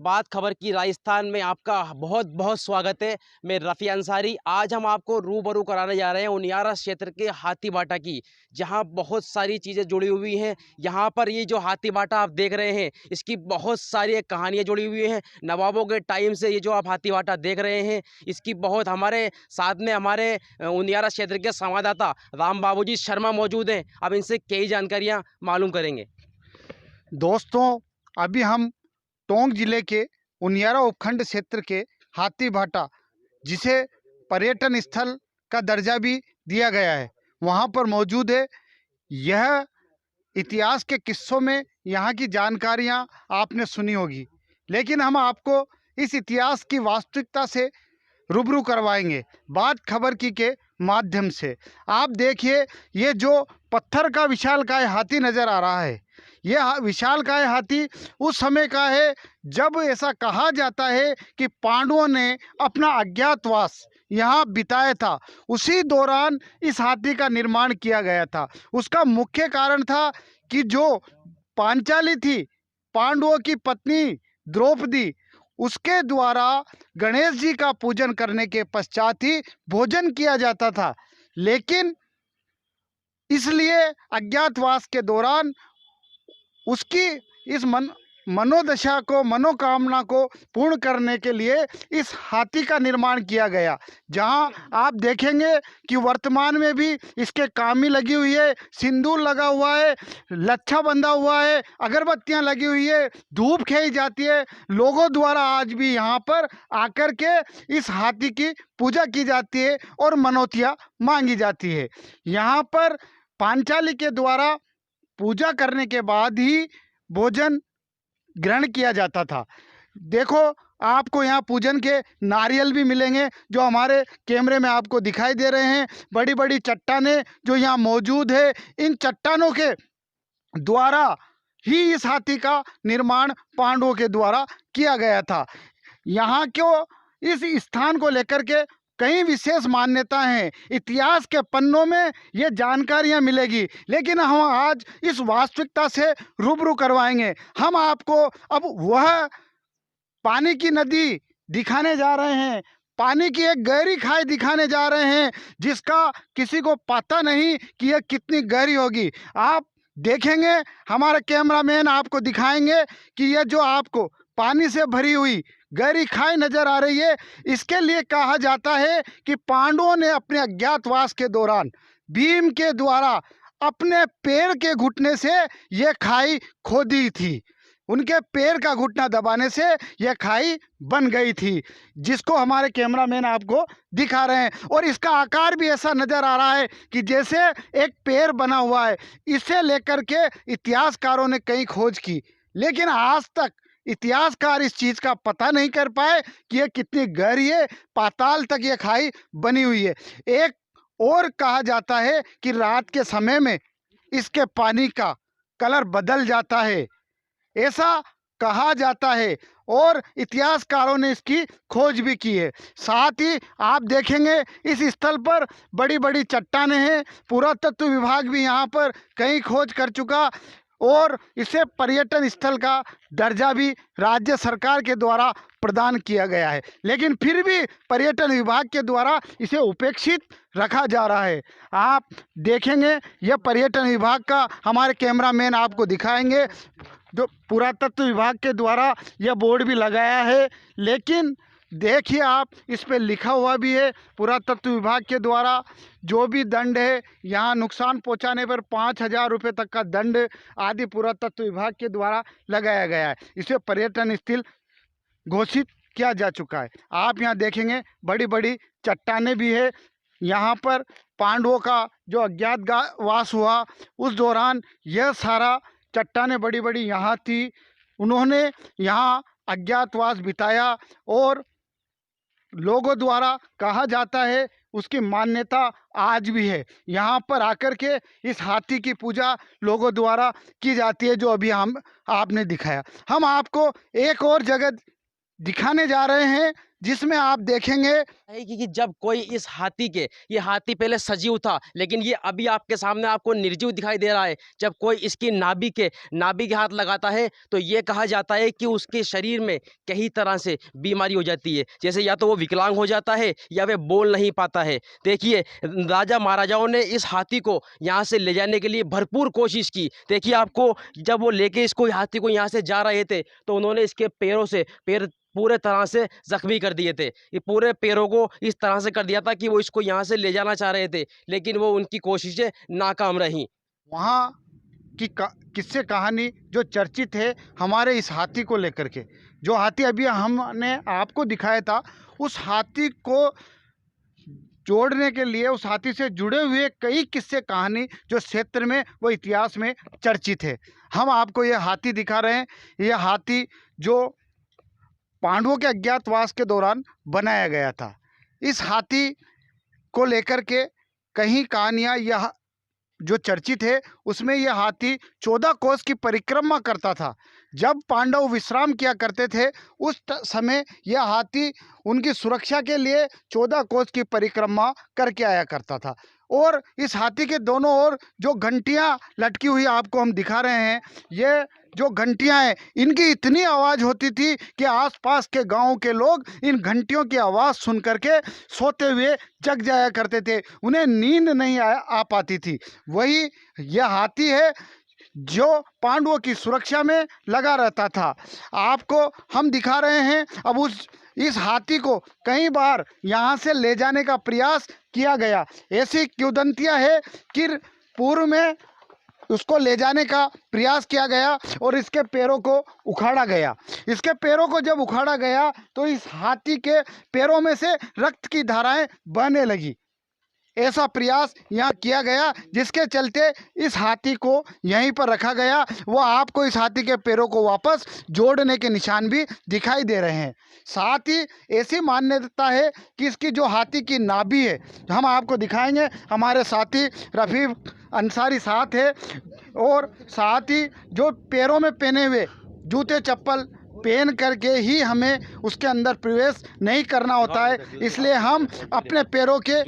बात खबर की राजस्थान में आपका बहुत बहुत स्वागत है। मैं रफ़ी अंसारी। आज हम आपको रूबरू कराने जा रहे हैं उनियारा क्षेत्र के हाथीबाटा की, जहां बहुत सारी चीज़ें जुड़ी हुई हैं। यहां पर ये जो हाथीबाटा आप देख रहे हैं, इसकी बहुत सारी कहानियां जुड़ी हुई हैं। नवाबों के टाइम से ये जो आप हाथीबाटा देख रहे हैं, इसकी बहुत हमारे साथ में हमारे उनियारा क्षेत्र के संवाददाता राम बाबूजी शर्मा मौजूद हैं। अब इनसे कई जानकारियाँ मालूम करेंगे। दोस्तों, अभी हम टोंक जिले के उनियारा उपखंड क्षेत्र के हाथीबाटा, जिसे पर्यटन स्थल का दर्जा भी दिया गया है, वहाँ पर मौजूद है। यह इतिहास के किस्सों में यहाँ की जानकारियाँ आपने सुनी होगी, लेकिन हम आपको इस इतिहास की वास्तविकता से रूबरू करवाएंगे बात खबर की के माध्यम से। आप देखिए, ये जो पत्थर का विशालकाय हाथी नज़र आ रहा है, यह विशालकाय हाथी उस समय का है जब ऐसा कहा जाता है कि पांडवों ने अपना अज्ञातवास यहाँ बिताया था। उसी दौरान इस हाथी का निर्माण किया गया था। उसका मुख्य कारण था कि जो पांचाली थी, पांडवों की पत्नी द्रौपदी, उसके द्वारा गणेश जी का पूजन करने के पश्चात ही भोजन किया जाता था। लेकिन इसलिए अज्ञातवास के दौरान उसकी इस मनोदशा को, मनोकामना को पूर्ण करने के लिए इस हाथी का निर्माण किया गया। जहां आप देखेंगे कि वर्तमान में भी इसके कामी लगी हुई है, सिंदूर लगा हुआ है, लच्छा बंधा हुआ है, अगरबत्तियां लगी हुई है, धूप खेई जाती है। लोगों द्वारा आज भी यहां पर आकर के इस हाथी की पूजा की जाती है और मनौतियां मांगी जाती है। यहाँ पर पांचाली के द्वारा पूजा करने के बाद ही भोजन ग्रहण किया जाता था। देखो, आपको यहाँ पूजन के नारियल भी मिलेंगे, जो हमारे कैमरे में आपको दिखाई दे रहे हैं। बड़ी बड़ी चट्टानें जो यहाँ मौजूद है, इन चट्टानों के द्वारा ही इस हाथी का निर्माण पांडवों के द्वारा किया गया था। यहाँ क्यों इस स्थान को लेकर के कई विशेष मान्यता हैं। इतिहास के पन्नों में ये जानकारियाँ मिलेगी, लेकिन हम आज इस वास्तविकता से रूबरू करवाएंगे। हम आपको अब वह पानी की नदी दिखाने जा रहे हैं, पानी की एक गहरी खाई दिखाने जा रहे हैं, जिसका किसी को पता नहीं कि यह कितनी गहरी होगी। आप देखेंगे, हमारे कैमरामैन आपको दिखाएंगे कि यह जो आपको पानी से भरी हुई गहरी खाई नजर आ रही है, इसके लिए कहा जाता है कि पांडवों ने अपने अज्ञातवास के दौरान भीम के द्वारा अपने पैर के घुटने से यह खाई खोदी थी। उनके पैर का घुटना दबाने से यह खाई बन गई थी, जिसको हमारे कैमरामैन आपको दिखा रहे हैं। और इसका आकार भी ऐसा नज़र आ रहा है कि जैसे एक पैर बना हुआ है। इसे लेकर के इतिहासकारों ने कई खोज की, लेकिन आज तक इतिहासकार इस चीज़ का पता नहीं कर पाए कि यह कितनी गहरी है। पाताल तक यह खाई बनी हुई है। एक और कहा जाता है कि रात के समय में इसके पानी का कलर बदल जाता है, ऐसा कहा जाता है, और इतिहासकारों ने इसकी खोज भी की है। साथ ही आप देखेंगे इस स्थल पर बड़ी बड़ी चट्टानें हैं। पुरातत्व विभाग भी यहाँ पर कई खोज कर चुका, और इसे पर्यटन स्थल का दर्जा भी राज्य सरकार के द्वारा प्रदान किया गया है। लेकिन फिर भी पर्यटन विभाग के द्वारा इसे उपेक्षित रखा जा रहा है। आप देखेंगे, यह पर्यटन विभाग का हमारे कैमरामैन आपको दिखाएंगे, जो पुरातत्व विभाग के द्वारा यह बोर्ड भी लगाया है। लेकिन देखिए, आप इस पे लिखा हुआ भी है, पुरातत्व विभाग के द्वारा जो भी दंड है, यहाँ नुकसान पहुँचाने पर 5,000 रुपये तक का दंड आदि पुरातत्व विभाग के द्वारा लगाया गया है। इसे पर्यटन स्थल घोषित किया जा चुका है। आप यहाँ देखेंगे बड़ी बड़ी चट्टानें भी है। यहाँ पर पांडवों का जो अज्ञातवास हुआ, उस दौरान यह सारा चट्टानें बड़ी बड़ी यहाँ थी। उन्होंने यहाँ अज्ञातवास बिताया, और लोगों द्वारा कहा जाता है, उसकी मान्यता आज भी है। यहाँ पर आकर के इस हाथी की पूजा लोगों द्वारा की जाती है, जो अभी आपने दिखाया। हम आपको एक और जगह दिखाने जा रहे हैं, जिसमें आप देखेंगे है कि जब कोई इस हाथी के, ये हाथी पहले सजीव था लेकिन ये अभी आपके सामने आपको निर्जीव दिखाई दे रहा है। जब कोई इसकी नाभि के हाथ लगाता है तो ये कहा जाता है कि उसके शरीर में कई तरह से बीमारी हो जाती है, जैसे या तो वो विकलांग हो जाता है या वे बोल नहीं पाता है। देखिए, राजा महाराजाओं ने इस हाथी को यहाँ से ले जाने के लिए भरपूर कोशिश की। देखिए आपको, जब वो लेके इसको हाथी को यहाँ से जा रहे थे तो उन्होंने इसके पैर पूरे तरह से जख्मी कर दिए थे। ये पूरे पैरों को इस तरह से कर दिया था कि वो इसको यहाँ से ले जाना चाह रहे थे, लेकिन वो उनकी कोशिशें नाकाम रहीं। वहाँ की किस्से कहानी जो चर्चित है हमारे इस हाथी को लेकर के, जो हाथी अभी हमने आपको दिखाया था, उस हाथी को जोड़ने के लिए उस हाथी से जुड़े हुए कई किस्से कहानी जो क्षेत्र में वो इतिहास में चर्चित है। हम आपको ये हाथी दिखा रहे हैं। ये हाथी जो पांडवों के अज्ञातवास के दौरान बनाया गया था। इस हाथी को लेकर के कहीं कहानियाँ यह जो चर्चित है, उसमें यह हाथी 14 कोस की परिक्रमा करता था। जब पांडव विश्राम किया करते थे उस समय यह हाथी उनकी सुरक्षा के लिए 14 कोस की परिक्रमा करके आया करता था। और इस हाथी के दोनों ओर जो घंटियां लटकी हुई आपको हम दिखा रहे हैं, ये जो घंटियां हैं इनकी इतनी आवाज़ होती थी कि आसपास के गांव के लोग इन घंटियों की आवाज़ सुन करके सोते हुए जग जाया करते थे, उन्हें नींद नहीं आ पाती थी। वही यह हाथी है जो पांडवों की सुरक्षा में लगा रहता था। आपको हम दिखा रहे हैं। अब इस हाथी को कई बार यहाँ से ले जाने का प्रयास किया गया। ऐसी किंवदंतियाँ है कि पूर्व में उसको ले जाने का प्रयास किया गया और इसके पैरों को उखाड़ा गया। इसके पैरों को जब उखाड़ा गया तो इस हाथी के पैरों में से रक्त की धाराएं बहने लगी। ऐसा प्रयास यहाँ किया गया, जिसके चलते इस हाथी को यहीं पर रखा गया। वो आपको इस हाथी के पैरों को वापस जोड़ने के निशान भी दिखाई दे रहे हैं। साथ ही ऐसी मान्यता है कि इसकी जो हाथी की नाभि है, हम आपको दिखाएंगे। हमारे साथी रफ़ीक अंसारी साथ है, और साथ ही जो पैरों में पहने हुए जूते चप्पल पहन करके ही हमें उसके अंदर प्रवेश नहीं करना होता है, इसलिए हम अपने पैरों के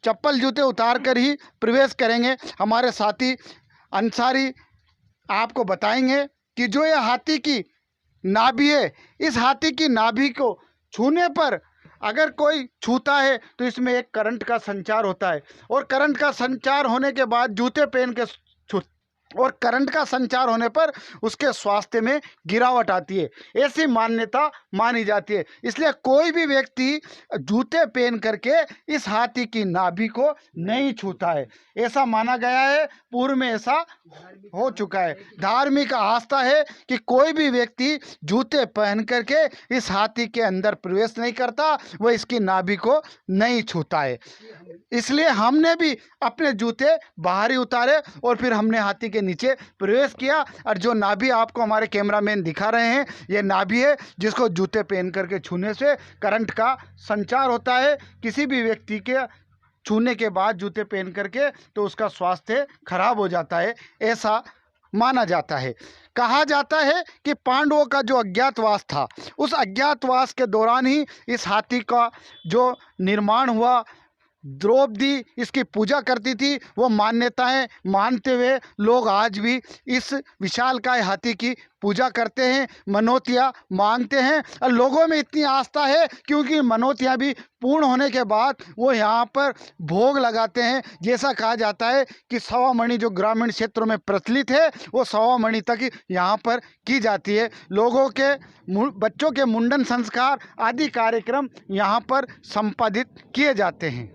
चप्पल जूते उतार कर ही प्रवेश करेंगे। हमारे साथी अंसारी आपको बताएंगे कि जो यह हाथी की नाभि है, इस हाथी की नाभि को छूने पर अगर कोई छूता है तो इसमें एक करंट का संचार होता है, और करंट का संचार होने के बाद जूते पहन के और करंट का संचार होने पर उसके स्वास्थ्य में गिरावट आती है, ऐसी मान्यता मानी जाती है। इसलिए कोई भी व्यक्ति जूते पहन करके इस हाथी की नाभि को नहीं छूता है, ऐसा माना गया है। पूर्व में ऐसा हो चुका है। धार्मिक आस्था है कि कोई भी व्यक्ति जूते पहन करके इस हाथी के अंदर प्रवेश नहीं करता, वह इसकी नाभि को नहीं छूता है। इसलिए हमने भी अपने जूते बाहर ही उतारे और फिर हमने हाथी के नीचे प्रवेश किया। और जो नाभि आपको हमारे कैमरामैन दिखा रहे हैं, ये नाभि है जिसको जूते पहन करके छूने से करंट का संचार होता है। किसी भी व्यक्ति के छूने के बाद जूते पहन करके तो उसका स्वास्थ्य खराब हो जाता है, ऐसा माना जाता है। कहा जाता है कि पांडवों का जो अज्ञातवास था, उस अज्ञातवास के दौरान ही इस हाथी का जो निर्माण हुआ। द्रौपदी इसकी पूजा करती थी। वो मान्यताएं मानते हुए लोग आज भी इस विशालकाय हाथी की पूजा करते हैं, मनौतियाँ मांगते हैं। और लोगों में इतनी आस्था है क्योंकि मनौतियाँ भी पूर्ण होने के बाद वो यहाँ पर भोग लगाते हैं। जैसा कहा जाता है कि सवा मणि जो ग्रामीण क्षेत्रों में प्रचलित है, वो सवा मणि तक यहाँ पर की जाती है। लोगों के बच्चों के मुंडन संस्कार आदि कार्यक्रम यहाँ पर संपादित किए जाते हैं।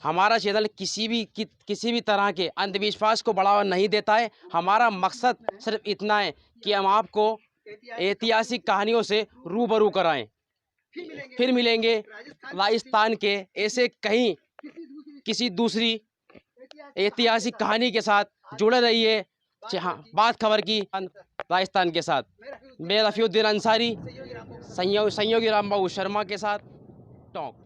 हमारा चैनल किसी भी तरह के अंधविश्वास को बढ़ावा नहीं देता है। हमारा मकसद सिर्फ इतना है कि हम आपको ऐतिहासिक कहानियों से रूबरू कराएं। फिर मिलेंगे राजस्थान के ऐसे कहीं किसी दूसरी ऐतिहासिक कहानी के साथ। जुड़े रहिए बात खबर की राजस्थान के साथ। मैं रफ़ीउद्दीन अंसारी सहयोगी रामबाबू शर्मा के साथ टॉक।